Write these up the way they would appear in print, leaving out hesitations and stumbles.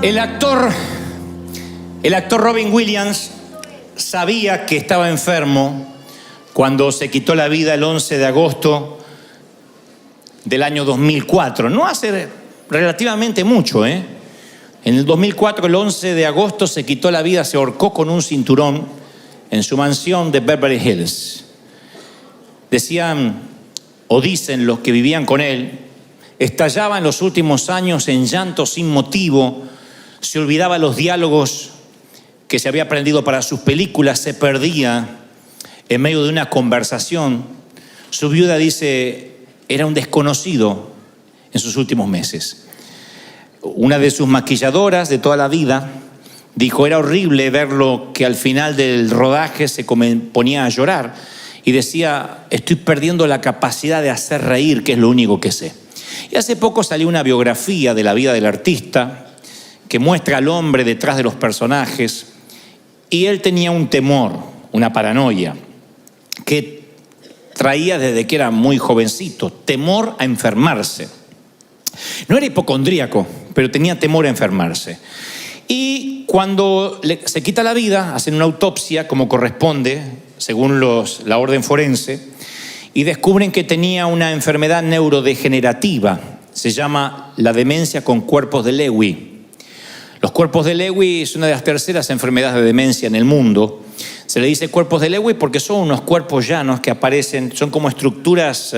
El actor Robin Williams sabía que estaba enfermo cuando se quitó la vida el 11 de agosto del año 2004. No hace relativamente mucho, En el 2004, el 11 de agosto, se quitó la vida, se ahorcó con un cinturón en su mansión de Beverly Hills. Decían, o dicen los que vivían con él, estallaba en los últimos años en llanto sin motivo, se olvidaba los diálogos que se había aprendido para sus películas, se perdía en medio de una conversación. Su viuda dice, era un desconocido en sus últimos meses. Una de sus maquilladoras de toda la vida dijo, era horrible verlo que al final del rodaje se ponía a llorar y decía, estoy perdiendo la capacidad de hacer reír, que es lo único que sé. Y hace poco salió una biografía de la vida del artista que muestra al hombre detrás de los personajes, y él tenía un temor, una paranoia, que traía desde que era muy jovencito, temor a enfermarse. No era hipocondríaco, pero tenía temor a enfermarse. Y cuando se quita la vida, hacen una autopsia como corresponde, según la orden forense, y descubren que tenía una enfermedad neurodegenerativa. Se llama la demencia con cuerpos de Lewy. Los cuerpos de Lewy es una de las terceras enfermedades de demencia en el mundo. Se le dice cuerpos de Lewy porque son unos cuerpos llanos que aparecen, son como estructuras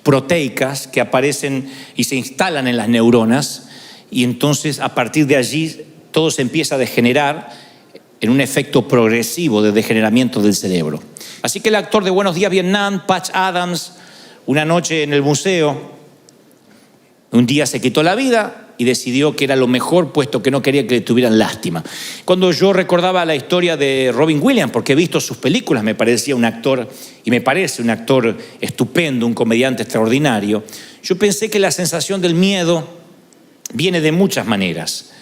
proteicas que aparecen y se instalan en las neuronas, y entonces a partir de allí todo se empieza a degenerar en un efecto progresivo de degeneramiento del cerebro. Así que el actor de Buenos Días Vietnam, Patch Adams, una noche en el museo, un día se quitó la vida y decidió que era lo mejor, puesto que no quería que le tuvieran lástima. Cuando yo recordaba la historia de Robin Williams, porque he visto sus películas, me parecía un actor, y me parece un actor estupendo, un comediante extraordinario, yo pensé que la sensación del miedo viene de muchas maneras.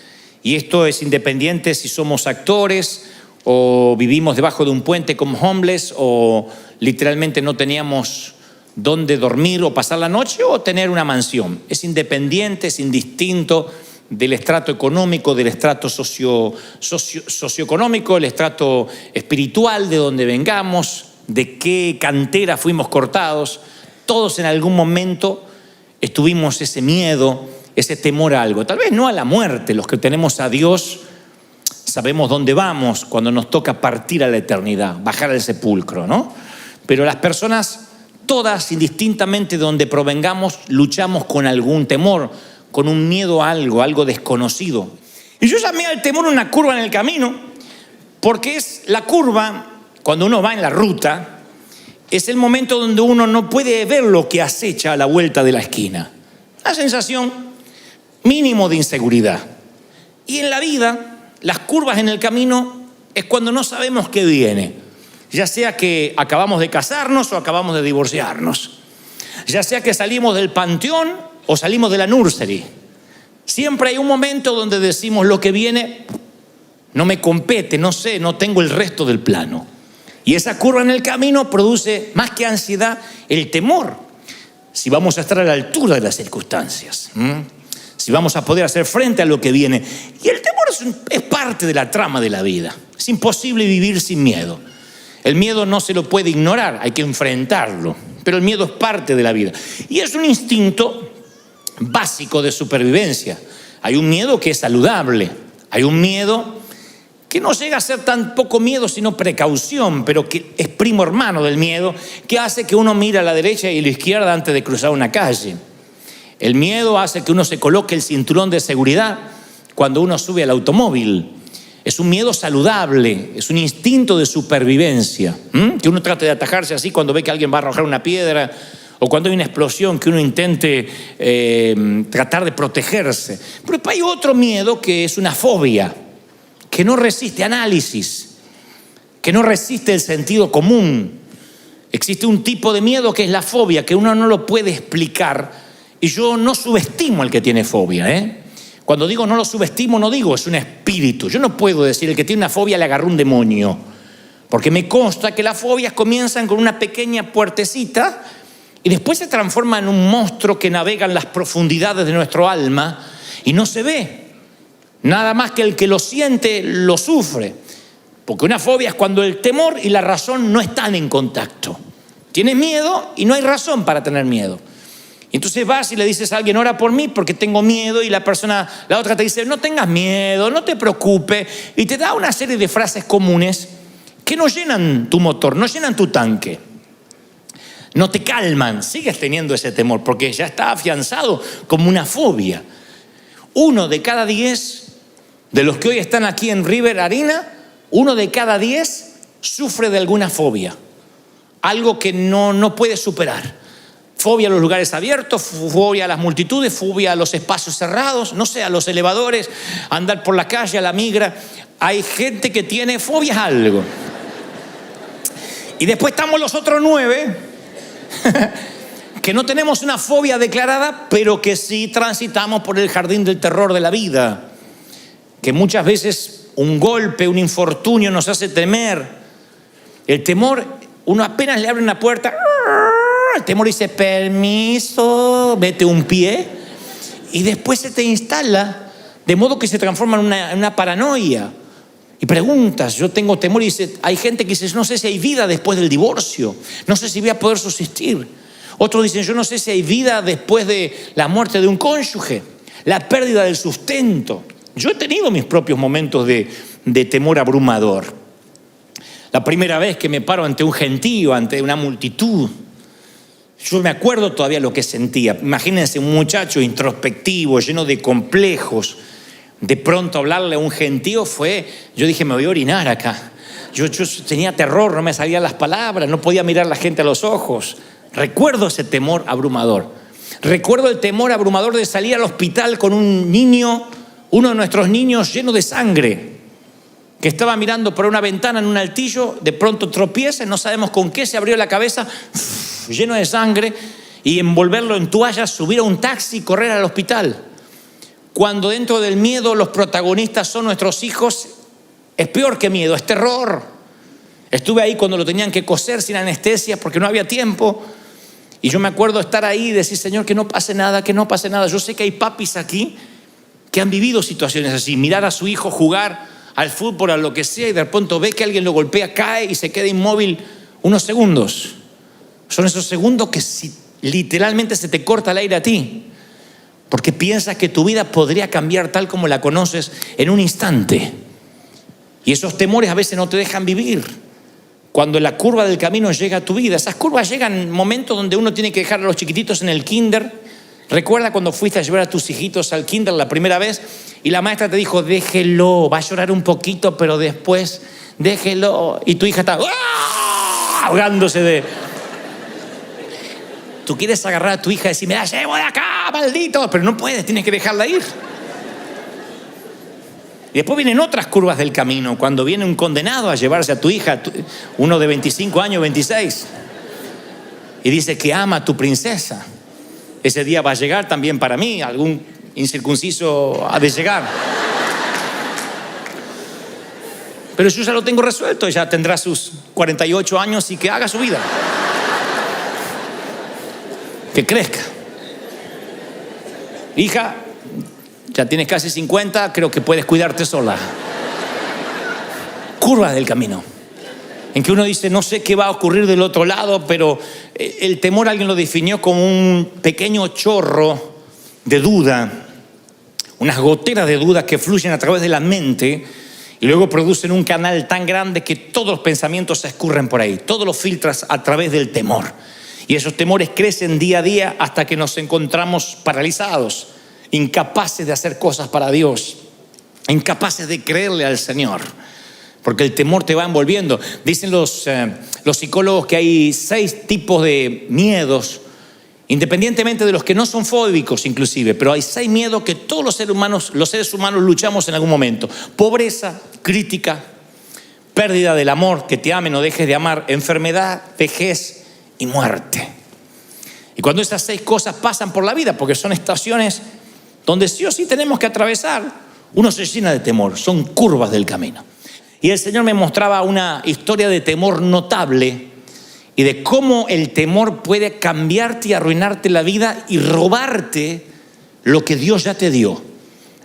Y esto es independiente si somos actores o vivimos debajo de un puente como homeless, o literalmente no teníamos dónde dormir o pasar la noche, o tener una mansión. Es independiente, es indistinto del estrato económico, del estrato socioeconómico, el estrato espiritual, de donde vengamos, de qué cantera fuimos cortados. Todos en algún momento tuvimos ese miedo, ese temor a algo. Tal vez no a la muerte. Los que tenemos a Dios sabemos dónde vamos cuando nos toca partir a la eternidad, bajar al sepulcro, ¿no? Pero las personas, todas, indistintamente de donde provengamos, luchamos con algún temor, con un miedo a algo desconocido. Y yo llamé al temor una curva en el camino, porque es la curva, cuando uno va en la ruta, es el momento donde uno no puede ver lo que acecha a la vuelta de la esquina. Una sensación mínimo de inseguridad. Y en la vida, las curvas en el camino es cuando no sabemos qué viene. Ya sea que acabamos de casarnos o acabamos de divorciarnos. Ya sea que salimos del panteón o salimos de la nursery. Siempre hay un momento donde decimos, lo que viene no me compete, no sé, no tengo el resto del plano. Y esa curva en el camino produce, más que ansiedad, el temor. Si vamos a estar a la altura de las circunstancias. Si vamos a poder hacer frente a lo que viene. Y el temor es parte de la trama de la vida. Es imposible vivir sin miedo. El miedo no se lo puede ignorar, hay que enfrentarlo. Pero el miedo es parte de la vida. Y es un instinto básico de supervivencia. Hay un miedo que es saludable. Hay un miedo que no llega a ser tan poco miedo, sino precaución, pero que es primo hermano del miedo, que hace que uno mire a la derecha y a la izquierda antes de cruzar una calle. El miedo hace que uno se coloque el cinturón de seguridad cuando uno sube al automóvil. Es un miedo saludable, es un instinto de supervivencia, que uno trate de atajarse así cuando ve que alguien va a arrojar una piedra, o cuando hay una explosión, que uno intente tratar de protegerse. Pero hay otro miedo que es una fobia, que no resiste análisis, que no resiste el sentido común. Existe un tipo de miedo que es la fobia, que uno no lo puede explicar, y yo no subestimo al que tiene fobia, Cuando digo no lo subestimo, no digo es un espíritu. Yo no puedo decir el que tiene una fobia le agarró un demonio, porque me consta que las fobias comienzan con una pequeña puertecita y después se transforma en un monstruo que navega en las profundidades de nuestro alma y no se ve. Nada más que el que lo siente, lo sufre. Porque una fobia es cuando el temor y la razón no están en contacto. Tienes miedo y no hay razón para tener miedo. Y entonces vas y le dices a alguien, ora por mí porque tengo miedo, y la otra te dice, no tengas miedo, no te preocupes, y te da una serie de frases comunes que no llenan tu motor, no llenan tu tanque, no te calman, sigues teniendo ese temor porque ya está afianzado como una fobia. 1 de cada 10 de los que hoy están aquí en River Arena, 1 de cada 10 sufre de alguna fobia, algo que no puede superar. Fobia a los lugares abiertos, fobia a las multitudes, fobia a los espacios cerrados, no sé, a los elevadores, a andar por la calle, a la migra. Hay gente que tiene fobias a algo. Y después estamos los otros 9 que no tenemos una fobia declarada, pero que sí transitamos por el jardín del terror de la vida. Que muchas veces un golpe, un infortunio nos hace temer. El temor, uno apenas le abre una puerta, el temor dice, permiso, mete un pie, y después se te instala, de modo que se transforma en una paranoia. Y preguntas, yo tengo temor, y dice, hay gente que dice, no sé si hay vida después del divorcio, no sé si voy a poder subsistir. Otros dicen, yo no sé si hay vida después de la muerte de un cónyuge, la pérdida del sustento. Yo he tenido mis propios momentos de temor abrumador. La primera vez que me paro ante un gentío, ante una multitud, yo me acuerdo todavía lo que sentía. Imagínense un muchacho introspectivo, lleno de complejos. De pronto hablarle a un gentío yo dije, me voy a orinar acá. Yo tenía terror, no me salían las palabras, no podía mirar a la gente a los ojos. Recuerdo ese temor abrumador. Recuerdo el temor abrumador de salir al hospital con un niño, uno de nuestros niños lleno de sangre, que estaba mirando por una ventana en un altillo, de pronto tropieza, no sabemos con qué, se abrió la cabeza, lleno de sangre, y envolverlo en toallas, subir a un taxi y correr al hospital. Cuando dentro del miedo los protagonistas son nuestros hijos, es peor que miedo, es terror. Estuve ahí cuando lo tenían que coser sin anestesia porque no había tiempo, y yo me acuerdo estar ahí y decir, Señor, que no pase nada, que no pase nada. Yo sé que hay papis aquí que han vivido situaciones así, mirar a su hijo jugar al fútbol, a lo que sea, y de pronto ve que alguien lo golpea, cae y se queda inmóvil unos segundos. Son esos segundos que literalmente se te corta el aire a ti, porque piensas que tu vida podría cambiar tal como la conoces en un instante. Y esos temores a veces no te dejan vivir. Cuando la curva del camino llega a tu vida, esas curvas llegan en momentos donde uno tiene que dejar a los chiquititos en el kinder. Recuerda cuando fuiste a llevar a tus hijitos al kinder la primera vez y la maestra te dijo, déjelo, va a llorar un poquito, pero después déjelo. Y tu hija está ahogándose de... Tú quieres agarrar a tu hija y decir, me la llevo de acá, maldito, pero no puedes, tienes que dejarla ir. Y después vienen otras curvas del camino, cuando viene un condenado a llevarse a tu hija, uno de 25 años, 26, y dice que ama a tu princesa. Ese día va a llegar también para mí, algún incircunciso ha de llegar. Pero yo ya lo tengo resuelto, ya tendrá sus 48 años y que haga su vida. Que crezca. Hija, ya tienes casi 50, creo que puedes cuidarte sola. Curvas del camino, en que uno dice, no sé qué va a ocurrir del otro lado, pero el temor alguien lo definió como un pequeño chorro de duda, unas goteras de duda que fluyen a través de la mente y luego producen un canal tan grande que todos los pensamientos se escurren por ahí, todos los filtras a través del temor. Y esos temores crecen día a día hasta que nos encontramos paralizados, incapaces de hacer cosas para Dios, incapaces de creerle al Señor, porque el temor te va envolviendo. Dicen los psicólogos que hay 6 tipos de miedos, independientemente de los que no son fóbicos inclusive, pero hay 6 miedos que todos los seres humanos luchamos en algún momento: pobreza, crítica, pérdida del amor, que te amen o dejes de amar, enfermedad, vejez y muerte. Y cuando esas 6 cosas pasan por la vida, porque son estaciones donde sí o sí tenemos que atravesar, uno se llena de temor, son curvas del camino. Y el Señor me mostraba una historia de temor notable y de cómo el temor puede cambiarte y arruinarte la vida y robarte lo que Dios ya te dio.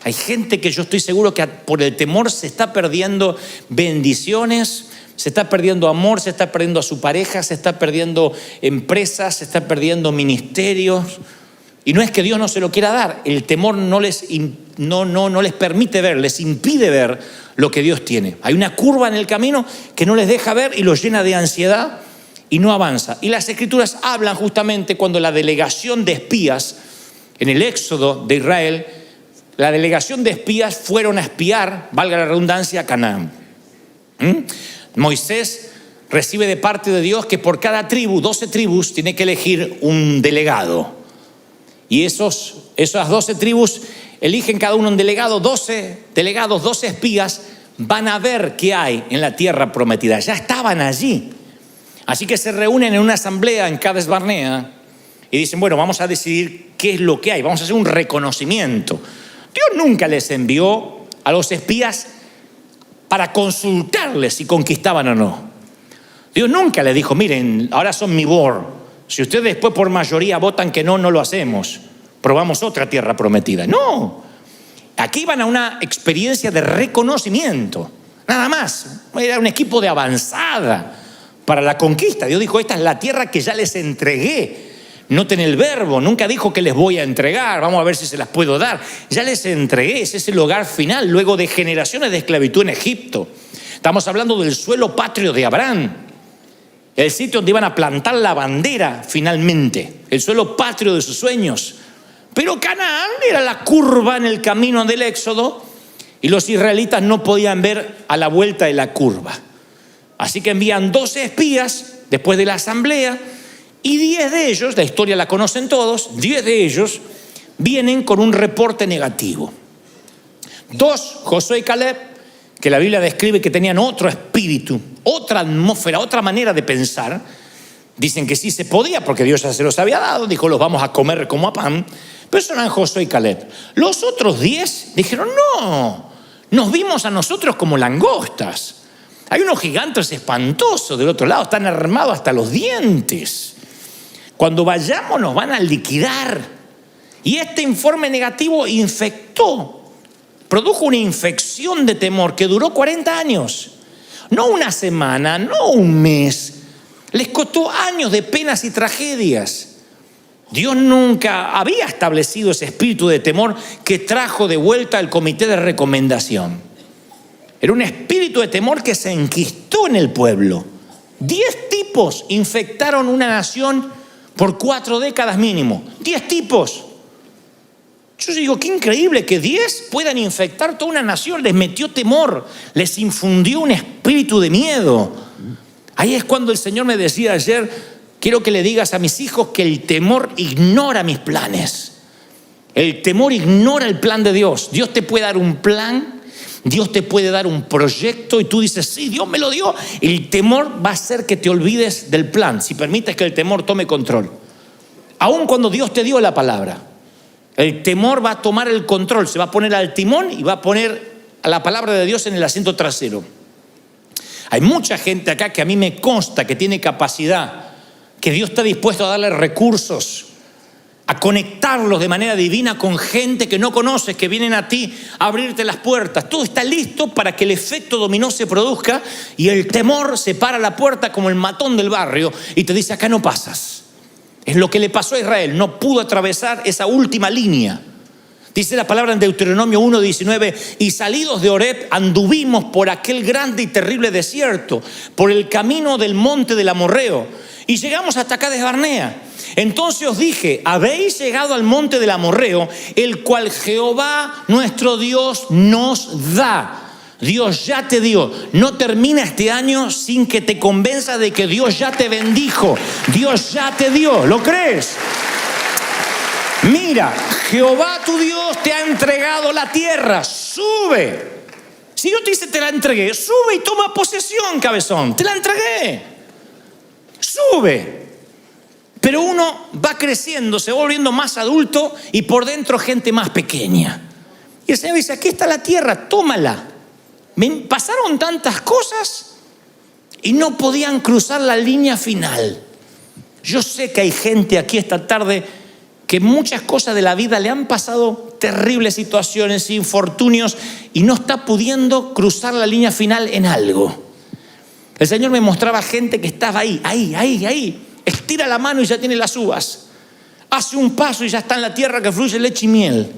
Hay gente que yo estoy seguro que por el temor se está perdiendo bendiciones, se está perdiendo amor, se está perdiendo a su pareja, se está perdiendo empresas, se está perdiendo ministerios. Y no es que Dios no se lo quiera dar, el temor no les permite ver, les impide ver lo que Dios tiene. Hay una curva en el camino que no les deja ver y los llena de ansiedad y no avanza. Y las Escrituras hablan justamente cuando la delegación de espías, en el éxodo de Israel, la delegación de espías fueron a espiar, valga la redundancia, a Canaán. Moisés recibe de parte de Dios que por cada tribu, 12 tribus, tiene que elegir un delegado. Y esas 12 tribus eligen cada uno un delegado, 12 delegados, 12 espías, van a ver qué hay en la tierra prometida. Ya estaban allí. Así que se reúnen en una asamblea en Cades Barnea y dicen, bueno, vamos a decidir qué es lo que hay, vamos a hacer un reconocimiento. Dios nunca les envió a los espías para consultarles si conquistaban o no. Dios nunca les dijo, miren, ahora son mi board. Si ustedes después por mayoría votan que no, no lo hacemos. Probamos otra tierra prometida. No. Aquí iban a una experiencia de reconocimiento. Nada más. Era un equipo de avanzada para la conquista. Dios dijo, esta es la tierra que ya les entregué. Noten el verbo, nunca dijo que les voy a entregar, vamos a ver si se las puedo dar. Ya les entregué, ese es el hogar final, luego de generaciones de esclavitud en Egipto. Estamos hablando del suelo patrio de Abraham, el sitio donde iban a plantar la bandera finalmente, el suelo patrio de sus sueños. Pero Canaán era la curva en el camino del Éxodo y los israelitas no podían ver a la vuelta de la curva. Así que envían 12 espías después de la asamblea. Y 10 de ellos, la historia la conocen todos, 10 de ellos vienen con un reporte negativo. 2, Josué y Caleb, que la Biblia describe que tenían otro espíritu, otra atmósfera, otra manera de pensar. Dicen que sí se podía porque Dios ya se los había dado, dijo los vamos a comer como a pan. Pero eso eran Josué y Caleb. Los otros 10 dijeron no, nos vimos a nosotros como langostas. Hay unos gigantes espantosos del otro lado, están armados hasta los dientes. Cuando vayamos nos van a liquidar. Y este informe negativo produjo una infección de temor que duró 40 años. No una semana, no un mes. Les costó años de penas y tragedias. Dios nunca había establecido ese espíritu de temor que trajo de vuelta el comité de recomendación. Era un espíritu de temor que se enquistó en el pueblo. 10 tipos infectaron una nación por 4 décadas mínimo. 10 tipos. Yo digo, qué increíble que 10 puedan infectar toda una nación. Les metió temor, les infundió un espíritu de miedo. Ahí es cuando el Señor me decía ayer, quiero que le digas a mis hijos que el temor ignora mis planes. El temor ignora el plan de Dios. Dios te puede dar un plan, Dios te puede dar un proyecto y tú dices, sí, Dios me lo dio. El temor va a hacer que te olvides del plan, si permites que el temor tome control. Aun cuando Dios te dio la palabra, el temor va a tomar el control, se va a poner al timón y va a poner a la palabra de Dios en el asiento trasero. Hay mucha gente acá que a mí me consta que tiene capacidad, que Dios está dispuesto a darle recursos, a conectarlos de manera divina con gente que no conoces, que vienen a ti a abrirte las puertas. Todo está listo para que el efecto dominó se produzca y el temor se para la puerta como el matón del barrio y te dice, acá no pasas. Es lo que le pasó a Israel, no pudo atravesar esa última línea. Dice la palabra en Deuteronomio 1:19, y salidos de Horeb anduvimos por aquel grande y terrible desierto, por el camino del monte del Amorreo, y llegamos hasta Cades Barnea. Entonces os dije, habéis llegado al monte del Amorreo, el cual Jehová nuestro Dios nos da. Dios ya te dio. No termina este año sin que te convenza de que Dios ya te bendijo. Dios ya te dio. ¿Lo crees? Mira, Jehová tu Dios te ha entregado la tierra. Sube. Si yo te dice te la entregué, sube y toma posesión, cabezón. Te la entregué. Sube. Pero uno va creciendo, se va volviendo más adulto y por dentro gente más pequeña. Y el Señor dice, aquí está la tierra, tómala. Pasaron tantas cosas y no podían cruzar la línea final. Yo sé que hay gente aquí esta tarde que muchas cosas de la vida le han pasado terribles situaciones, infortunios, y no está pudiendo cruzar la línea final en algo. El Señor me mostraba gente que estaba ahí. Estira la mano y ya tiene las uvas. Hace un paso y ya está en la tierra que fluye leche y miel.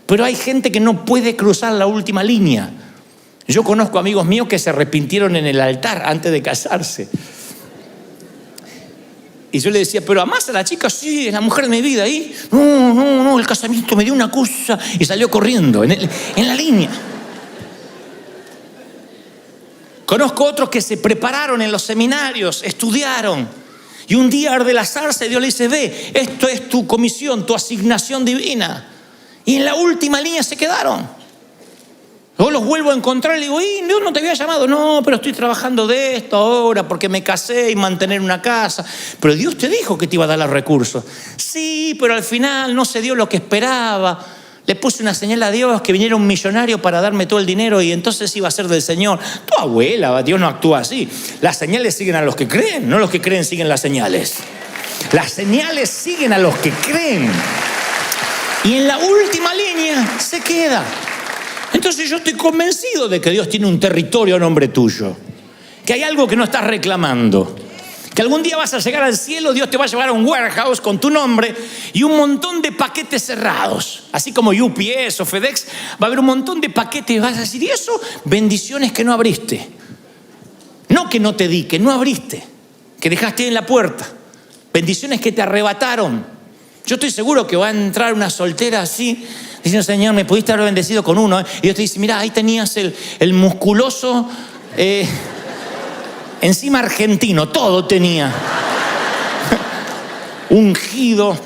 Pero hay gente que no puede cruzar la última línea. Yo conozco amigos míos que se arrepintieron en el altar antes de casarse. Y yo le decía, ¿pero amás a la chica? Sí, es la mujer de mi vida. ¿Y? No, el casamiento me dio una cosa. Y salió corriendo en la línea. Conozco otros que se prepararon en los seminarios, estudiaron. Y un día arde la zarza y Dios le dice, ve, esto es tu comisión, tu asignación divina. Y en la última línea se quedaron. Luego los vuelvo a encontrar y le digo, Dios no te había llamado. No, pero estoy trabajando de esto ahora porque me casé y mantener una casa. Pero Dios te dijo que te iba a dar los recursos. Sí, pero al final no se dio lo que esperaba. Le puse una señal a Dios que viniera un millonario para darme todo el dinero y entonces iba a ser del Señor. Tu abuela, Dios no actúa así. Las señales siguen a los que creen, no los que creen siguen las señales. Las señales siguen a los que creen. Y en la última línea se queda. Entonces yo estoy convencido de que Dios tiene un territorio a nombre tuyo, que hay algo que no estás reclamando, que algún día vas a llegar al cielo, Dios te va a llevar a un warehouse con tu nombre y un montón de paquetes cerrados, así como UPS o FedEx, va a haber un montón de paquetes y vas a decir, ¿y eso? Bendiciones que no abriste, no que no te di, que no abriste, que dejaste en la puerta, bendiciones que te arrebataron. Yo estoy seguro que va a entrar una soltera así, diciendo, Señor, me pudiste haber bendecido con uno. Y Dios te dice, mira, ahí tenías el musculoso, encima argentino, todo tenía. Ungido.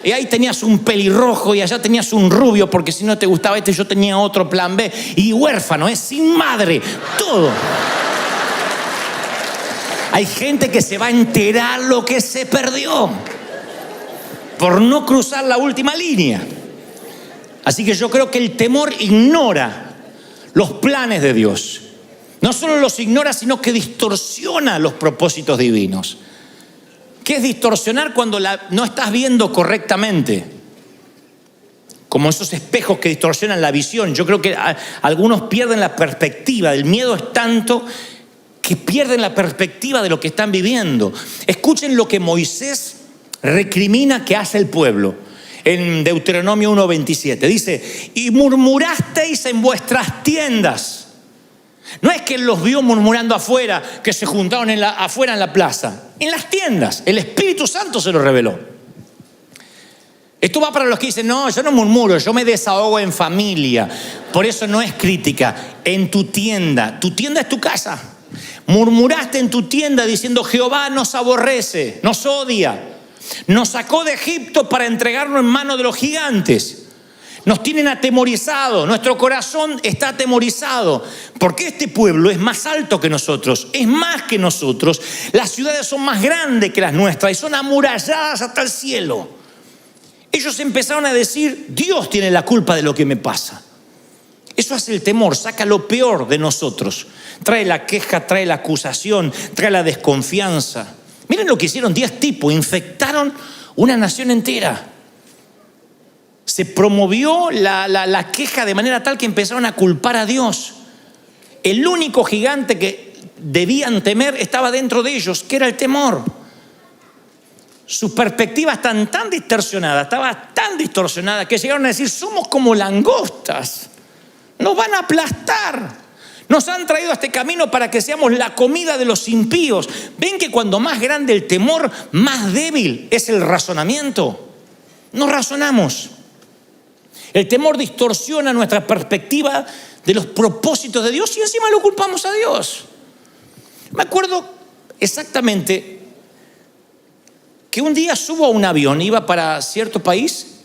Y ahí tenías un pelirrojo y allá tenías un rubio, porque si no te gustaba este, yo tenía otro plan B. Y huérfano, sin madre, todo. Hay gente que se va a enterar lo que se perdió por no cruzar la última línea. Así que yo creo que el temor ignora los planes de Dios. No solo los ignora, sino que distorsiona los propósitos divinos. ¿Qué es distorsionar cuando no estás viendo correctamente? Como esos espejos que distorsionan la visión. Yo creo que algunos pierden la perspectiva. El miedo es tanto que pierden la perspectiva de lo que están viviendo. Escuchen lo que Moisés recrimina que hace el pueblo. En Deuteronomio 1:27 dice, y murmurasteis en vuestras tiendas. No es que él los vio murmurando afuera, que se juntaron afuera en la plaza. En las tiendas, el Espíritu Santo se lo reveló. Esto va para los que dicen, no, yo no murmuro, yo me desahogo en familia. Por eso no es crítica. En tu tienda es tu casa. Murmuraste en tu tienda diciendo, Jehová nos aborrece, nos odia. Nos sacó de Egipto para entregarnos en manos de los gigantes. Nos tienen atemorizados, nuestro corazón está atemorizado, porque este pueblo es más alto que nosotros, es más que nosotros. Las ciudades son más grandes que las nuestras y son amuralladas hasta el cielo. Ellos empezaron a decir, Dios tiene la culpa de lo que me pasa. Eso hace el temor, saca lo peor de nosotros. Trae la queja, trae la acusación, trae la desconfianza. Miren lo que hicieron 10 tipos, infectaron una nación entera. Se promovió la queja de manera tal que empezaron a culpar a Dios. El único gigante que debían temer estaba dentro de ellos, que era el temor. Sus perspectivas estaba tan distorsionada que llegaron a decir, somos como langostas, nos van a aplastar. Nos han traído a este camino para que seamos la comida de los impíos. ¿Ven que cuando más grande el temor, más débil es el razonamiento? No razonamos. El temor distorsiona nuestra perspectiva de los propósitos de Dios y encima lo culpamos a Dios. Me acuerdo exactamente que un día subo a un avión, iba para cierto país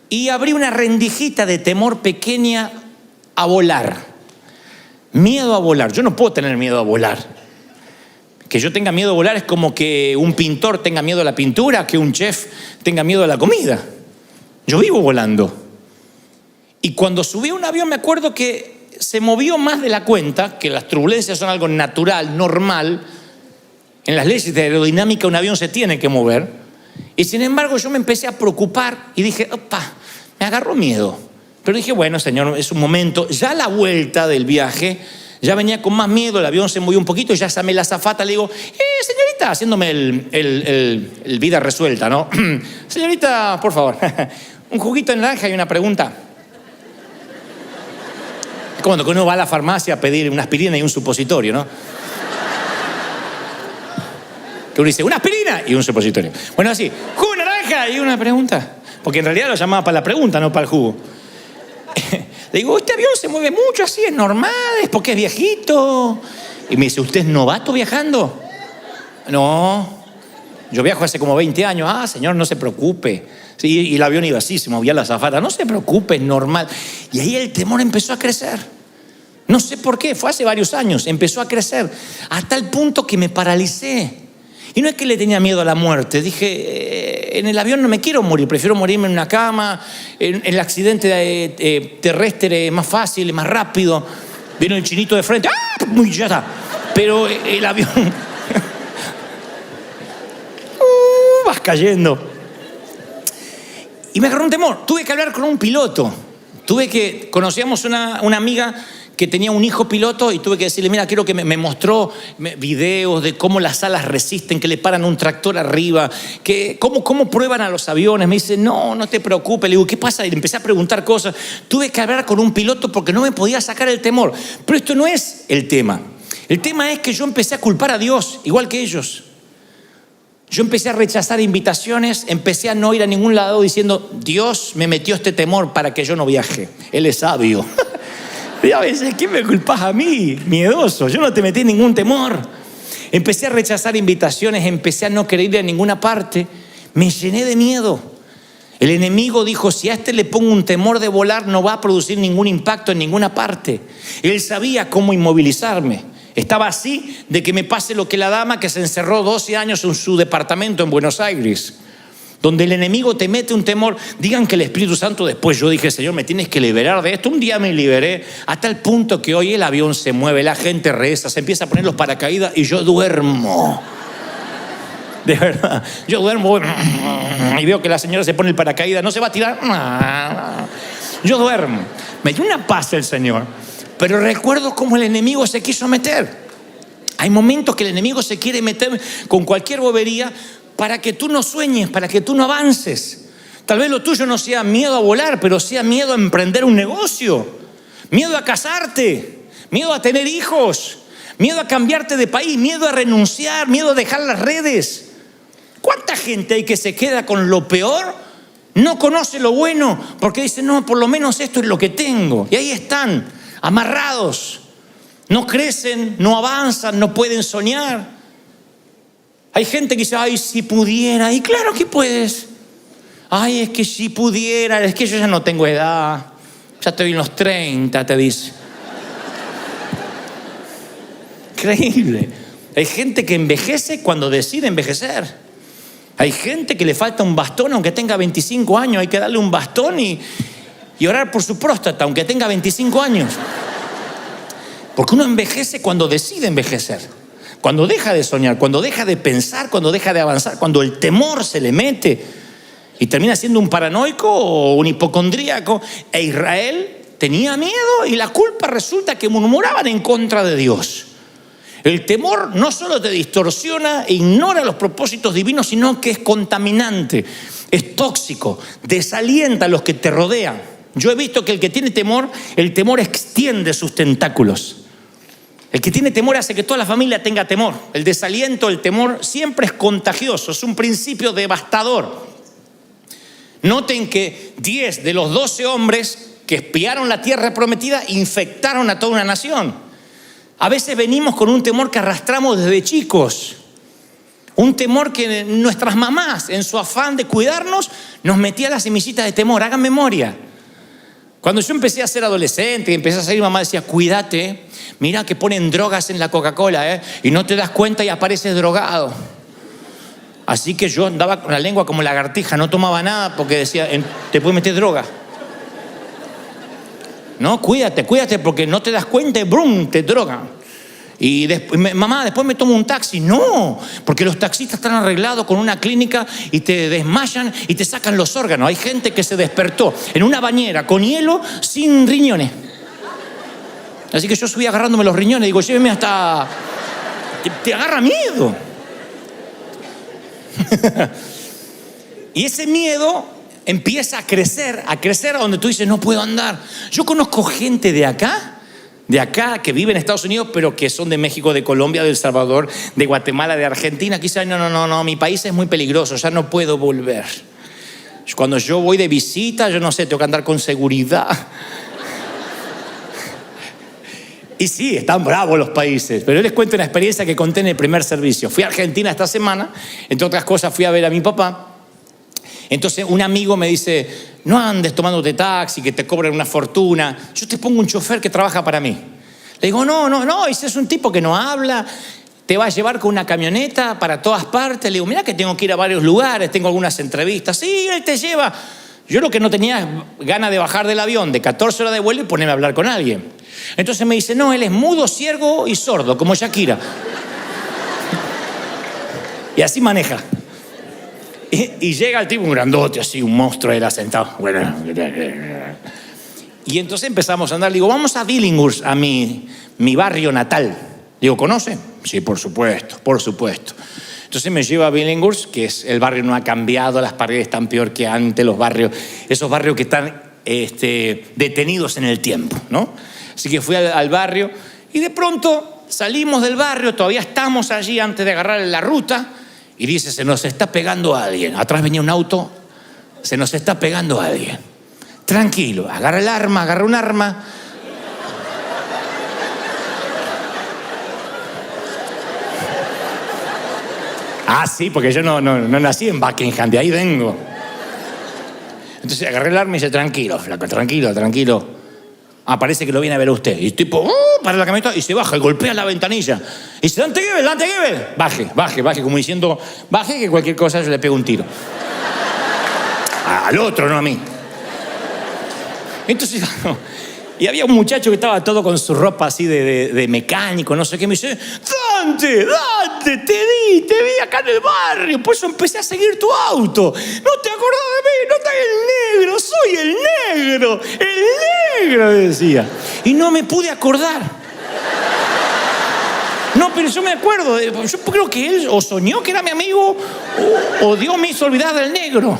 y abrí una rendijita de temor pequeña a volar. Miedo a volar. Yo no puedo tener miedo a volar. Que yo tenga miedo a volar es como que un pintor tenga miedo a la pintura, que un chef tenga miedo a la comida. Yo vivo volando. Y cuando subí a un avión me acuerdo que se movió más de la cuenta, que las turbulencias son algo natural, normal. En las leyes de aerodinámica un avión se tiene que mover. Y sin embargo yo me empecé a preocupar y dije, opa, me agarró miedo. Pero dije, bueno, Señor, es un momento. Ya a la vuelta del viaje, ya venía con más miedo, el avión se movió un poquito, ya llamé a la azafata, le digo, señorita, haciéndome el vida resuelta, ¿no? Señorita, por favor, un juguito de naranja y una pregunta. Es como cuando uno va a la farmacia a pedir una aspirina y un supositorio, ¿no? Que uno dice, una aspirina y un supositorio. Bueno, así, jugo de naranja y una pregunta. Porque en realidad lo llamaba para la pregunta, no para el jugo. Le digo, este avión se mueve mucho así, es normal, es porque es viejito. Y me dice, ¿usted es novato viajando? No, yo viajo hace como 20 años. Ah, señor, no se preocupe. Sí, y el avión iba así, se movía la azafata. No se preocupe, es normal. Y ahí el temor empezó a crecer. No sé por qué, fue hace varios años, empezó a crecer. Hasta el punto que me paralicé. Y no es que le tenía miedo a la muerte. Dije, en el avión no me quiero morir, prefiero morirme en una cama. En el accidente terrestre es más fácil, es más rápido. Viene el chinito de frente, ¡ah! Muy ya está. Pero el avión vas cayendo. Y me agarró un temor. Tuve que hablar con un piloto. Conocíamos una amiga que tenía un hijo piloto y tuve que decirle, mira, quiero que me mostró videos de cómo las alas resisten, que le paran un tractor arriba, que cómo prueban a los aviones. Me dice, no te preocupes. Le digo, ¿qué pasa? Y le empecé a preguntar cosas. Tuve que hablar con un piloto porque no me podía sacar el temor. Pero esto no es el tema. El tema es que yo empecé a culpar a Dios, igual que ellos. Yo empecé a rechazar invitaciones, empecé a no ir a ningún lado diciendo, Dios me metió este temor para que yo no viaje. Él es sabio. Y a veces, ¿qué me culpas a mí? Miedoso, yo no te metí ningún temor. Empecé a rechazar invitaciones, empecé a no querer ir a ninguna parte. Me llené de miedo. El enemigo dijo, si a este le pongo un temor de volar, no va a producir ningún impacto en ninguna parte. Él sabía cómo inmovilizarme. Estaba así de que me pase lo que la dama que se encerró 12 años en su departamento en Buenos Aires, donde el enemigo te mete un temor. Digan que el Espíritu Santo después, yo dije, Señor, me tienes que liberar de esto. Un día me liberé, hasta el punto que hoy el avión se mueve, la gente reza, se empieza a poner los paracaídas y yo duermo. De verdad, yo duermo y veo que la señora se pone el paracaídas, no se va a tirar. Yo duermo. Me dio una paz el Señor. Pero recuerdo cómo el enemigo se quiso meter. Hay momentos que el enemigo se quiere meter con cualquier bobería para que tú no sueñes, para que tú no avances. Tal vez lo tuyo no sea miedo a volar, pero sea miedo a emprender un negocio, miedo a casarte, miedo a tener hijos, miedo a cambiarte de país, miedo a renunciar, miedo a dejar las redes. ¿Cuánta gente hay que se queda con lo peor? No conoce lo bueno porque dice, no, por lo menos esto es lo que tengo. Y ahí están, amarrados. No crecen, no avanzan, no pueden soñar. Hay gente que dice, ay, si pudiera. Y claro que puedes. Ay, es que si pudiera, es que yo ya no tengo edad. Ya estoy en los 30, te dice. Increíble. Hay gente que envejece cuando decide envejecer. Hay gente que le falta un bastón aunque tenga 25 años. Hay que darle un bastón y orar por su próstata aunque tenga 25 años. Porque uno envejece cuando decide envejecer. Cuando deja de soñar, cuando deja de pensar, cuando deja de avanzar, cuando el temor se le mete y termina siendo un paranoico o un hipocondríaco. E Israel tenía miedo y la culpa resulta que murmuraban en contra de Dios. El temor no solo te distorsiona e ignora los propósitos divinos, sino que es contaminante, es tóxico, desalienta a los que te rodean. Yo he visto que el que tiene temor, el temor extiende sus tentáculos. El que tiene temor hace que toda la familia tenga temor. El desaliento, el temor siempre es contagioso, es un principio devastador. Noten que 10 de los 12 hombres que espiaron la tierra prometida infectaron a toda una nación. A veces venimos con un temor que arrastramos desde chicos. Un temor que nuestras mamás, en su afán de cuidarnos, nos metía las semillitas de temor. Hagan memoria. Cuando yo empecé a ser adolescente y empecé a salir, mamá decía, cuídate, mira que ponen drogas en la Coca-Cola, y no te das cuenta y apareces drogado. Así que yo andaba con la lengua como lagartija, no tomaba nada porque decía, te puede meter droga. No, cuídate porque no te das cuenta y ¡brum!, te drogan. Y después, mamá, después me tomo un taxi. No, porque los taxistas están arreglados con una clínica y te desmayan y te sacan los órganos. Hay gente que se despertó en una bañera con hielo sin riñones. Así que yo subí agarrándome los riñones. Digo, lléveme hasta... Te agarra miedo. Y ese miedo empieza a crecer a donde tú dices, no puedo andar. Yo conozco gente de acá, que vive en Estados Unidos, pero que son de México, de Colombia, de El Salvador, de Guatemala, de Argentina. Quizás no, mi país es muy peligroso, ya no puedo volver. Cuando yo voy de visita, yo no sé, tengo que andar con seguridad. Y sí, están bravos los países, pero yo les cuento una experiencia que conté en el primer servicio. Fui a Argentina esta semana, entre otras cosas fui a ver a mi papá. Entonces un amigo me dice, no andes tomándote taxi, que te cobran una fortuna. Yo te pongo un chofer que trabaja para mí. Le digo, no, ese es un tipo que no habla, te va a llevar con una camioneta para todas partes. Le digo, mira que tengo que ir a varios lugares, tengo algunas entrevistas. Sí, él te lleva. Yo lo que no tenía es ganas de bajar del avión de 14 horas de vuelo y ponerme a hablar con alguien. Entonces me dice, no, él es mudo, ciego y sordo, como Shakira. Y así maneja. Y llega el tipo, un grandote, así, un monstruo, él sentado. Y entonces empezamos a andar. Le digo, vamos a Billinghurst, a mi barrio natal. Digo, ¿conoce? Sí, por supuesto. Entonces me lleva a Billinghurst, que es el barrio no ha cambiado, las paredes están peor que antes, los barrios, esos barrios que están detenidos en el tiempo, ¿no? Así que fui al barrio y de pronto salimos del barrio, todavía estamos allí antes de agarrar la ruta. Y dice, se nos está pegando a alguien. Atrás venía un auto, se nos está pegando a alguien. Tranquilo, agarra un arma. Ah, sí, porque yo no nací en Buckingham, de ahí vengo. Entonces agarré el arma y dice, tranquilo, flaco, tranquilo. Ah, parece que lo viene a ver usted. Y el tipo, para la camioneta y se baja y golpea la ventanilla. Y dice, Dante Gebel. Baje, como diciendo, baje que cualquier cosa yo le pego un tiro. Al otro, no a mí. Entonces, y había un muchacho que estaba todo con su ropa así de mecánico, no sé qué, me dice, Dante, te vi acá en el barrio, por eso empecé a seguir tu auto. No te acordás de mí, no estás el negro, soy el negro, decía. Y no me pude acordar. No, pero yo me acuerdo, yo creo que él o soñó que era mi amigo o Dios me hizo olvidar del negro.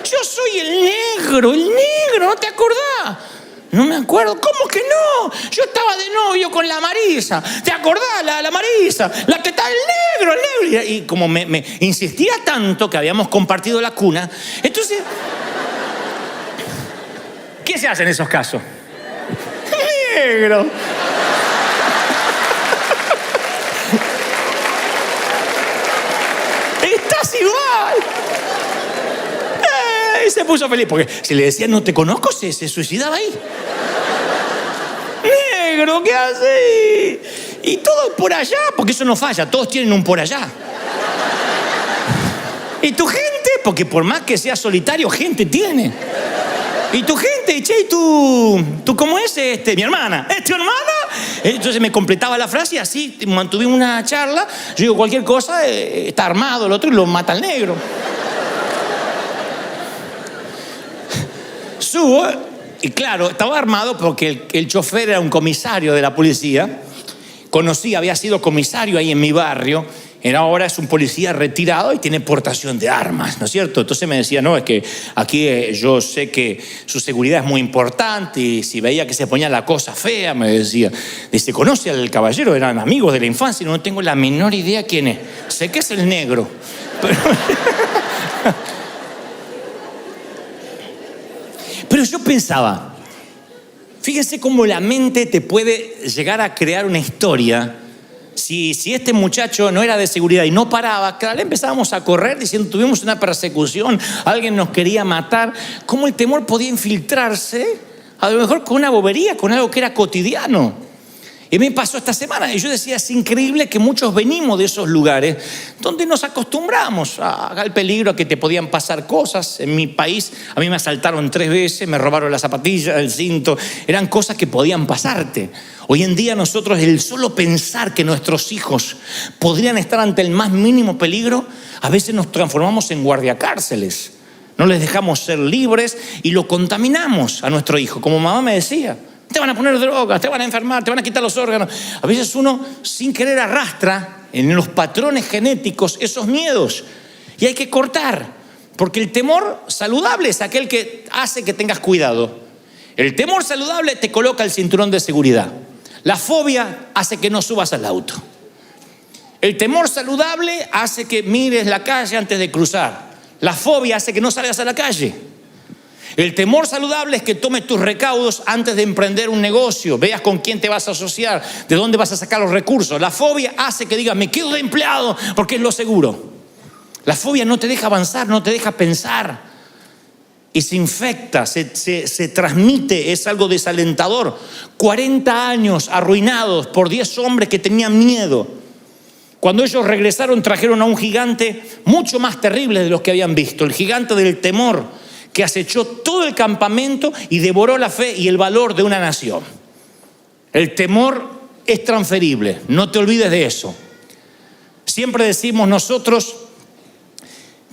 Yo soy el negro, ¿no te acordás? No me acuerdo. ¿Cómo que no? Yo estaba de novio con la Marisa. ¿Te acordás? La Marisa. La que está el negro. Y como me insistía tanto que habíamos compartido la cuna, entonces... ¿Qué se hace en esos casos? Negro. Estás igual. Y se puso feliz, porque si le decían no te conozco, se suicidaba ahí. Negro, ¿qué haces? Y todo por allá, porque eso no falla, todos tienen un por allá. Y tu gente, porque por más que sea solitario, gente tiene. Y tu gente, che, ¿y tú cómo es? Mi hermana. ¿Es tu hermana? Entonces me completaba la frase y así mantuvimos una charla. Yo digo, cualquier cosa, está armado el otro y lo mata al negro. Subo, y claro, estaba armado porque el chofer era un comisario de la policía. Había sido comisario ahí en mi barrio. Ahora es un policía retirado y tiene portación de armas, ¿no es cierto? Entonces me decía, no, es que aquí yo sé que su seguridad es muy importante y si veía que se ponía la cosa fea, me decía. Dice, ¿conoce al caballero? Eran amigos de la infancia y no tengo la menor idea quién es. Sé que es el negro. Pero yo pensaba, fíjense cómo la mente te puede llegar a crear una historia. Si este muchacho no era de seguridad y no paraba, cada vez empezábamos a correr diciendo tuvimos una persecución, alguien nos quería matar. ¿Cómo el temor podía infiltrarse? A lo mejor con una bobería, con algo que era cotidiano. Y me pasó esta semana y yo decía, es increíble que muchos venimos de esos lugares donde nos acostumbramos al peligro, a que te podían pasar cosas. En mi país a mí me asaltaron 3 veces, me robaron las zapatillas, el cinto, eran cosas que podían pasarte. Hoy en día nosotros, el solo pensar que nuestros hijos podrían estar ante el más mínimo peligro, a veces nos transformamos en guardiacárceles. No les dejamos ser libres y lo contaminamos a nuestro hijo. Como mamá me decía, te van a poner drogas, te van a enfermar, te van a quitar los órganos. A veces uno sin querer arrastra en los patrones genéticos esos miedos y hay que cortar, porque el temor saludable es aquel que hace que tengas cuidado. El temor saludable te coloca el cinturón de seguridad. La fobia hace que no subas al auto. El temor saludable hace que mires la calle antes de cruzar. La fobia hace que no salgas a la calle. El temor saludable es que tomes tus recaudos antes de emprender un negocio, veas con quién te vas a asociar, de dónde vas a sacar los recursos. La fobia hace que digas, me quedo de empleado porque es lo seguro. La fobia no te deja avanzar, no te deja pensar y se infecta, se transmite, es algo desalentador. 40 años arruinados por 10 hombres que tenían miedo. Cuando ellos regresaron trajeron a un gigante mucho más terrible de los que habían visto, el gigante del temor, que acechó todo el campamento y devoró la fe y el valor de una nación. El temor es transferible, no te olvides de eso. Siempre decimos nosotros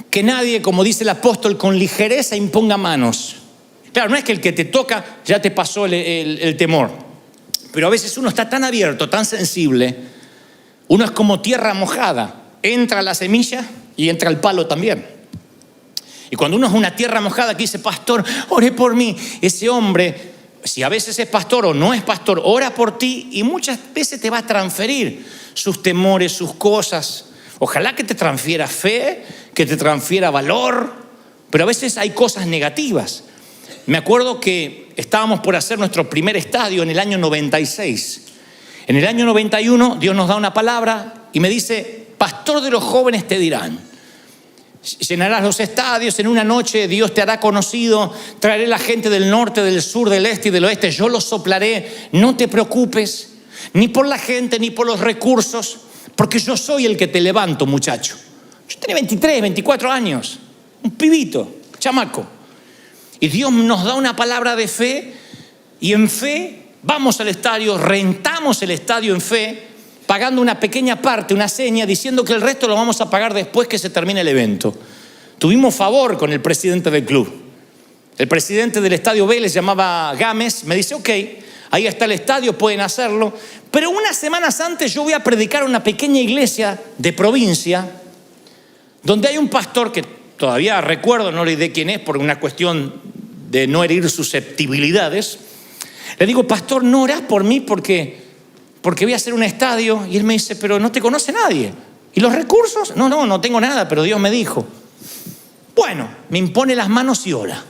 que nadie, como dice el apóstol, con ligereza imponga manos. Claro, no es que el que te toca ya te pasó el temor, pero a veces uno está tan abierto, tan sensible, uno es como tierra mojada, entra la semilla y entra el palo también. Y cuando uno es una tierra mojada que dice, pastor, ore por mí, ese hombre, si a veces es pastor o no es pastor, ora por ti y muchas veces te va a transferir sus temores, sus cosas. Ojalá que te transfiera fe, que te transfiera valor, pero a veces hay cosas negativas. Me acuerdo que estábamos por hacer nuestro primer estadio en el año 96. En el año 91 Dios nos da una palabra y me dice, pastor de los jóvenes te dirán. Llenarás los estadios, en una noche Dios te hará conocido, traeré la gente del norte, del sur, del este y del oeste, yo los soplaré, no te preocupes, ni por la gente, ni por los recursos, porque yo soy el que te levanto, muchacho. Yo tenía 23, 24 años, un pibito, chamaco. Y Dios nos da una palabra de fe y en fe vamos al estadio, rentamos el estadio en fe, pagando una pequeña parte, una seña, diciendo que el resto lo vamos a pagar después que se termine el evento. Tuvimos favor con el presidente del club. El presidente del estadio Vélez, llamaba Gámez, me dice, ok, ahí está el estadio, pueden hacerlo. Pero unas semanas antes yo voy a predicar en una pequeña iglesia de provincia, donde hay un pastor que todavía recuerdo, no le diré quién es por una cuestión de no herir susceptibilidades. Le digo, pastor, ¿no orás por mí porque voy a hacer un estadio? Y él me dice, pero no te conoce nadie. ¿Y los recursos? No tengo nada, pero Dios me dijo. Bueno, me impone las manos y ora.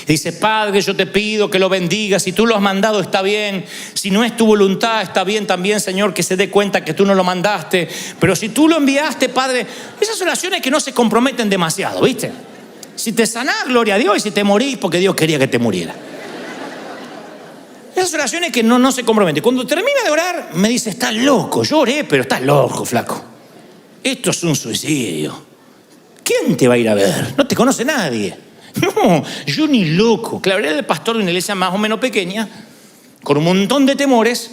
Y dice, Padre, yo te pido que lo bendigas. Si tú lo has mandado, está bien. Si no es tu voluntad, está bien también, Señor, que se dé cuenta que tú no lo mandaste. Pero si tú lo enviaste, Padre, esas oraciones que no se comprometen demasiado, ¿viste? Si te sanás, gloria a Dios. Y si te morís, porque Dios quería que te muriera. Esas oraciones que no se comprometen. Cuando termina de orar, me dice, estás loco. Yo oré, pero estás loco, flaco. Esto es un suicidio. ¿Quién te va a ir a ver? No te conoce nadie. No, yo ni loco. Claro, era el pastor de una iglesia más o menos pequeña, con un montón de temores.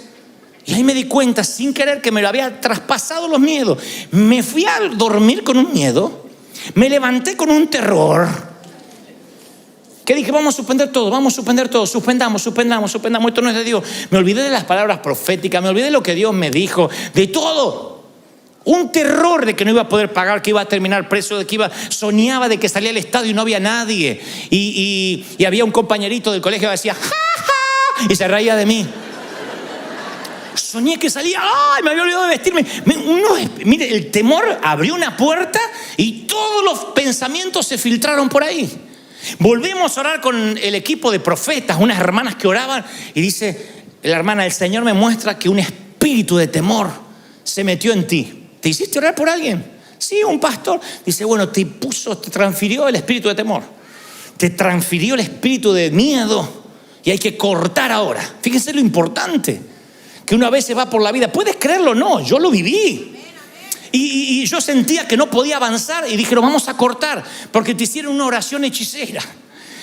Y ahí me di cuenta, sin querer, que me lo había traspasado los miedos. Me fui a dormir con un miedo. Me levanté con un terror. Que dije, vamos a suspender todo, suspendamos, esto no es de Dios. Me olvidé de las palabras proféticas, me olvidé de lo que Dios me dijo, de todo. Un terror de que no iba a poder pagar, que iba a terminar preso, de que soñaba de que salía al estadio y no había nadie. Y había un compañerito del colegio que decía, ¡ja, ja! Y se reía de mí. Soñé que salía, ¡ay! Me había olvidado de vestirme. Mire, el temor abrió una puerta y todos los pensamientos se filtraron por ahí. Volvimos a orar con el equipo de profetas, unas hermanas que oraban, y dice la hermana, el Señor me muestra que un espíritu de temor se metió en ti. ¿Te hiciste orar por alguien? Sí, un pastor. Dice, bueno, te transfirió el espíritu de temor, te transfirió el espíritu de miedo y hay que cortar ahora. Fíjense lo importante, que uno a veces va por la vida. ¿Puedes creerlo o no? Yo lo viví. Y yo sentía que no podía avanzar y dije, lo vamos a cortar porque te hicieron una oración hechicera.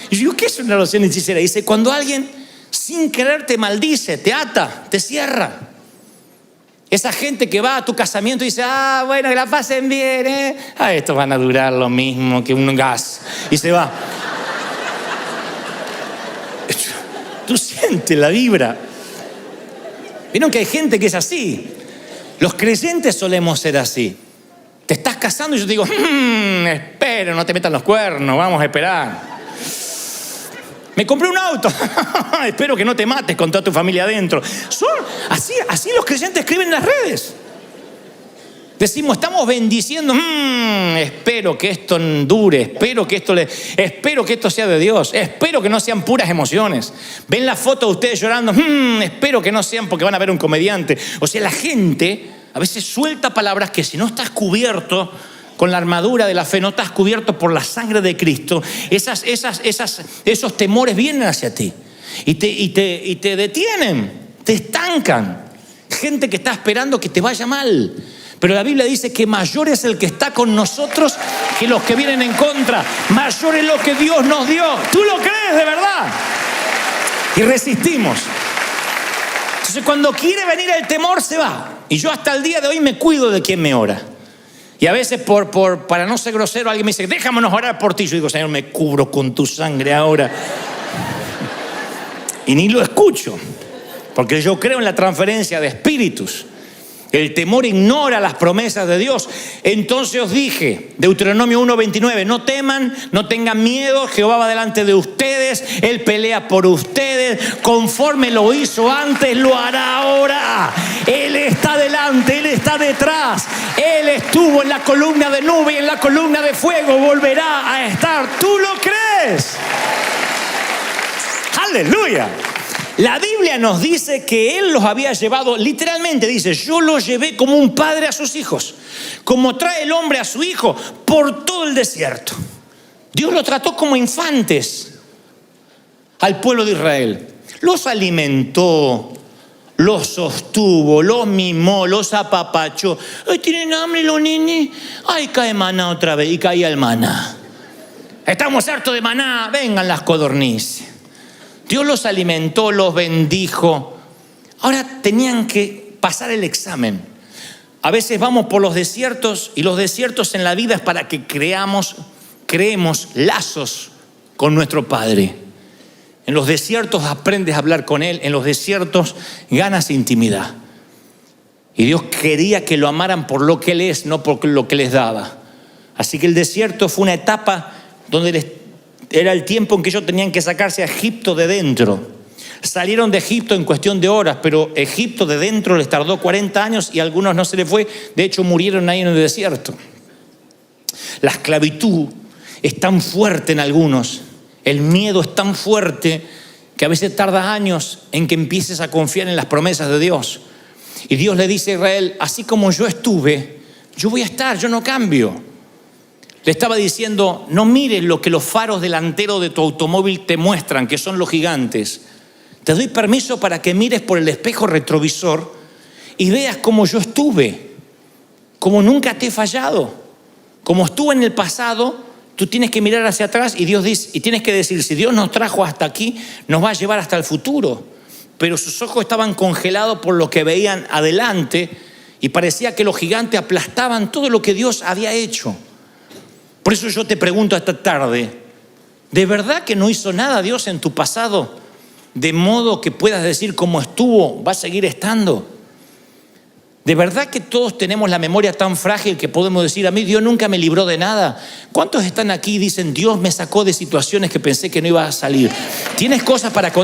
Y yo digo, ¿qué es una oración hechicera? Dice, cuando alguien sin querer te maldice, te ata, te cierra. Esa gente que va a tu casamiento y dice, bueno, que la pasen bien, estos van a durar lo mismo que un gas. Y se va. Tú sientes la vibra. Vieron que hay gente que es así. Los creyentes solemos ser así. Te estás casando y yo te digo, espera, no te metan los cuernos, vamos a esperar. Me compré un auto, espero que no te mates con toda tu familia adentro. Son así los creyentes escriben en las redes. Decimos, estamos bendiciendo, espero que esto dure, espero que esto sea de Dios, espero que no sean puras emociones. Ven la foto de ustedes llorando, espero que no sean porque van a ver un comediante. O sea, la gente a veces suelta palabras que si no estás cubierto con la armadura de la fe, no estás cubierto por la sangre de Cristo, esos temores vienen hacia ti y te detienen, te estancan. Gente que está esperando que te vaya mal. Pero la Biblia dice que mayor es el que está con nosotros que los que vienen en contra. Mayor es lo que Dios nos dio. ¿Tú lo crees de verdad? Y resistimos. Entonces cuando quiere venir el temor se va. Y yo hasta el día de hoy me cuido de quien me ora. Y a veces para no ser grosero alguien me dice, déjamonos orar por ti. Yo digo, Señor, me cubro con tu sangre ahora. Y ni lo escucho. Porque yo creo en la transferencia de espíritus. El temor ignora las promesas de Dios. Entonces os dije, Deuteronomio 1:29, no teman, no tengan miedo, Jehová va delante de ustedes, Él pelea por ustedes, conforme lo hizo antes, lo hará ahora. Él está delante, Él está detrás, Él estuvo en la columna de nube y en la columna de fuego, volverá a estar. ¿Tú lo crees? ¡Aleluya! La Biblia nos dice que Él los había llevado, literalmente dice, yo los llevé como un padre a sus hijos, como trae el hombre a su hijo por todo el desierto. Dios los trató como infantes al pueblo de Israel. Los alimentó, los sostuvo, los mimó, los apapachó. Ay, ¿tienen hambre los nenes? Ay, cae maná otra vez. Y caía el maná. Estamos hartos de maná, vengan las codornices. Dios los alimentó, los bendijo. Ahora tenían que pasar el examen. A veces vamos por los desiertos y los desiertos en la vida es para que creemos lazos con nuestro Padre. En los desiertos aprendes a hablar con Él, en los desiertos ganas intimidad. Y Dios quería que lo amaran por lo que Él es, no por lo que les daba. Así que el desierto fue una etapa donde era el tiempo en que ellos tenían que sacarse a Egipto de dentro. Salieron de Egipto en cuestión de horas, pero Egipto de dentro les tardó 40 años y a algunos no se les fue. De hecho, murieron ahí en el desierto. La esclavitud es tan fuerte en algunos, el miedo es tan fuerte que a veces tarda años en que empieces a confiar en las promesas de Dios. Y Dios le dice a Israel, así como yo estuve, yo voy a estar, yo no cambio. Le estaba diciendo, no mires lo que los faros delanteros de tu automóvil te muestran, que son los gigantes. Te doy permiso para que mires por el espejo retrovisor y veas cómo yo estuve, cómo nunca te he fallado. Como estuve en el pasado, tú tienes que mirar hacia atrás y Dios dice, y tienes que decir, si Dios nos trajo hasta aquí, nos va a llevar hasta el futuro. Pero sus ojos estaban congelados por lo que veían adelante y parecía que los gigantes aplastaban todo lo que Dios había hecho. Por eso yo te pregunto esta tarde, ¿de verdad que no hizo nada Dios en tu pasado? De modo que puedas decir cómo estuvo, va a seguir estando. ¿De verdad que todos tenemos la memoria tan frágil que podemos decir, a mí Dios nunca me libró de nada? ¿Cuántos están aquí y dicen, Dios me sacó de situaciones que pensé que no iba a salir? ¿Tienes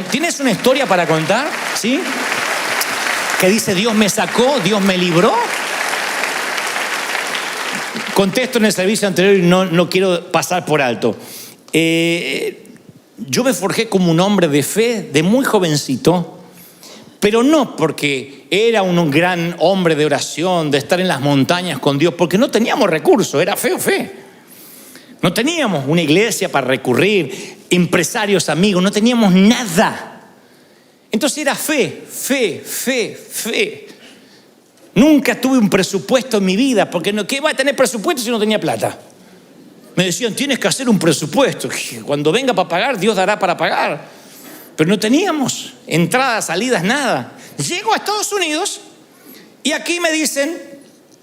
¿Tienes una historia para contar? ¿Sí? Que dice, Dios me sacó, Dios me libró. Contesto en el servicio anterior y no quiero pasar por alto. Yo me forjé como un hombre de fe de muy jovencito, pero no porque era un gran hombre de oración, de estar en las montañas con Dios, porque no teníamos recursos, era fe. No teníamos una iglesia para recurrir, empresarios, amigos, no teníamos nada. Entonces era fe. Nunca tuve un presupuesto en mi vida, porque ¿qué va a tener presupuesto si no tenía plata? Me decían, tienes que hacer un presupuesto. Cuando venga para pagar, Dios dará para pagar. Pero no teníamos entradas, salidas, nada. Llego a Estados Unidos y aquí me dicen,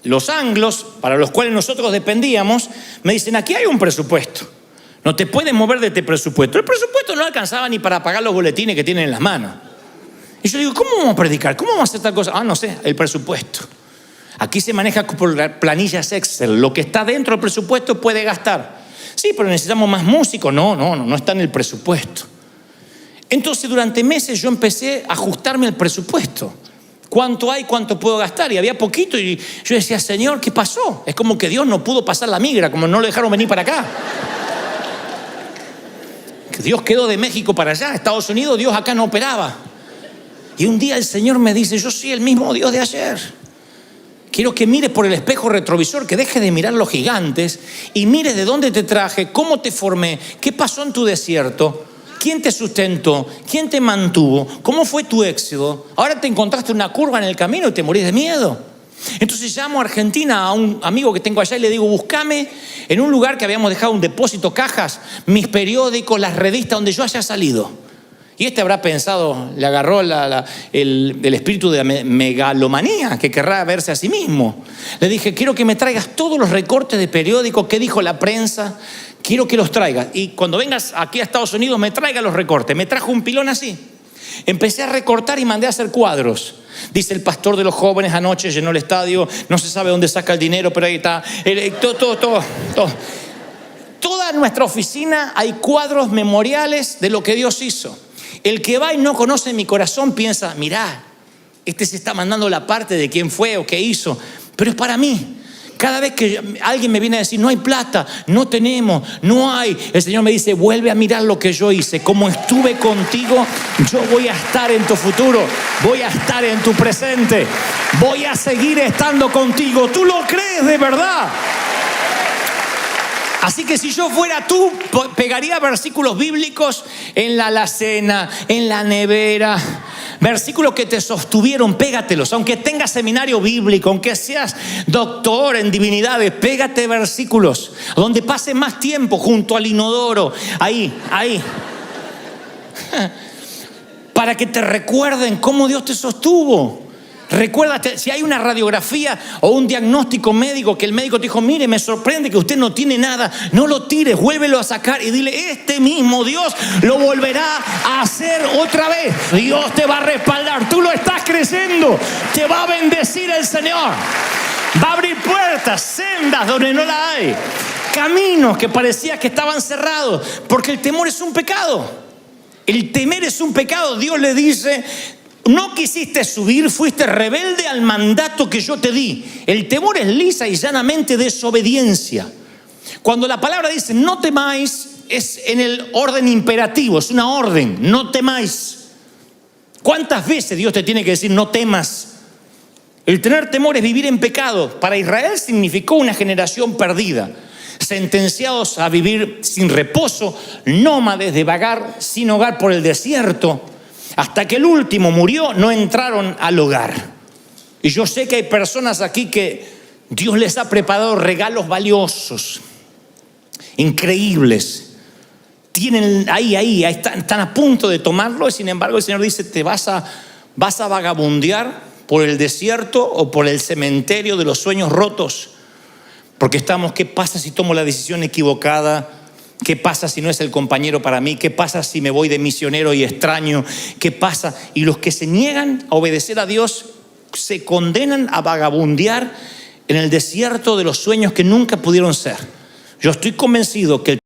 los anglos, para los cuales nosotros dependíamos, me dicen, aquí hay un presupuesto. No te puedes mover de este presupuesto. El presupuesto no alcanzaba ni para pagar los boletines que tienen en las manos. Y yo digo, ¿cómo vamos a predicar? ¿Cómo vamos a hacer tal cosa? No sé, el presupuesto. Aquí se maneja por planillas Excel. Lo que está dentro del presupuesto puede gastar. Sí, pero necesitamos más músicos. No está en el presupuesto. Entonces, durante meses yo empecé a ajustarme al presupuesto. ¿Cuánto hay? ¿Cuánto puedo gastar? Y había poquito y yo decía, Señor, ¿qué pasó? Es como que Dios no pudo pasar la migra, como no lo dejaron venir para acá. Que Dios quedó de México para allá, Estados Unidos, Dios acá no operaba. Y un día el Señor me dice, yo soy el mismo Dios de ayer. Quiero que mires por el espejo retrovisor, que dejes de mirar los gigantes y mires de dónde te traje, cómo te formé, qué pasó en tu desierto, quién te sustentó, quién te mantuvo, cómo fue tu éxodo. Ahora te encontraste una curva en el camino y te morís de miedo. Entonces llamo a Argentina a un amigo que tengo allá y le digo, búscame en un lugar que habíamos dejado un depósito, cajas, mis periódicos, las revistas donde yo haya salido. Y este habrá pensado, le agarró el espíritu de megalomanía, que querrá verse a sí mismo. Le dije, quiero que me traigas todos los recortes de periódicos, qué dijo la prensa, quiero que los traigas. Y cuando vengas aquí a Estados Unidos, me traiga los recortes. Me trajo un pilón así. Empecé a recortar y mandé a hacer cuadros. Dice el pastor de los jóvenes anoche, llenó el estadio, no se sabe dónde saca el dinero, pero ahí está. Todo. Toda nuestra oficina hay cuadros memoriales de lo que Dios hizo. El que va y no conoce mi corazón piensa, mirá, este se está mandando la parte de quién fue o qué hizo, pero es para mí. Cada vez que alguien me viene a decir, no hay plata, no tenemos, no hay, el Señor me dice, vuelve a mirar lo que yo hice. Como estuve contigo, yo voy a estar en tu futuro, voy a estar en tu presente, voy a seguir estando contigo. ¿Tú lo crees de verdad? Así que si yo fuera tú, pegaría versículos bíblicos en la alacena, en la nevera. Versículos que te sostuvieron, pégatelos. Aunque tengas seminario bíblico, aunque seas doctor en divinidades, pégate versículos. Donde pases más tiempo, junto al inodoro. Ahí. Para que te recuerden cómo Dios te sostuvo. Recuérdate, si hay una radiografía o un diagnóstico médico que el médico te dijo, mire, me sorprende que usted no tiene nada, no lo tires, vuélvelo a sacar y dile, este mismo Dios lo volverá a hacer otra vez. Dios te va a respaldar, tú lo estás creyendo, te va a bendecir el Señor. Va a abrir puertas, sendas donde no la hay, caminos que parecía que estaban cerrados, porque el temor es un pecado. El temer es un pecado. Dios le dice, no quisiste subir, fuiste rebelde al mandato que yo te di. El temor es lisa y llanamente desobediencia. Cuando la palabra dice no temáis, es en el orden imperativo, es una orden, no temáis. ¿Cuántas veces Dios te tiene que decir no temas? El tener temor es vivir en pecado. Para Israel significó una generación perdida, sentenciados a vivir sin reposo, nómades de vagar sin hogar por el desierto. Hasta que el último murió, no entraron al hogar. Y yo sé que hay personas aquí que Dios les ha preparado regalos valiosos, increíbles. Tienen ahí están a punto de tomarlo y sin embargo el Señor dice, te vas a vagabundear por el desierto o por el cementerio de los sueños rotos. Porque estamos, ¿qué pasa si tomo la decisión equivocada? ¿Qué pasa si no es el compañero para mí? ¿Qué pasa si me voy de misionero y extraño? ¿Qué pasa? Y los que se niegan a obedecer a Dios se condenan a vagabundear en el desierto de los sueños que nunca pudieron ser. Yo estoy convencido que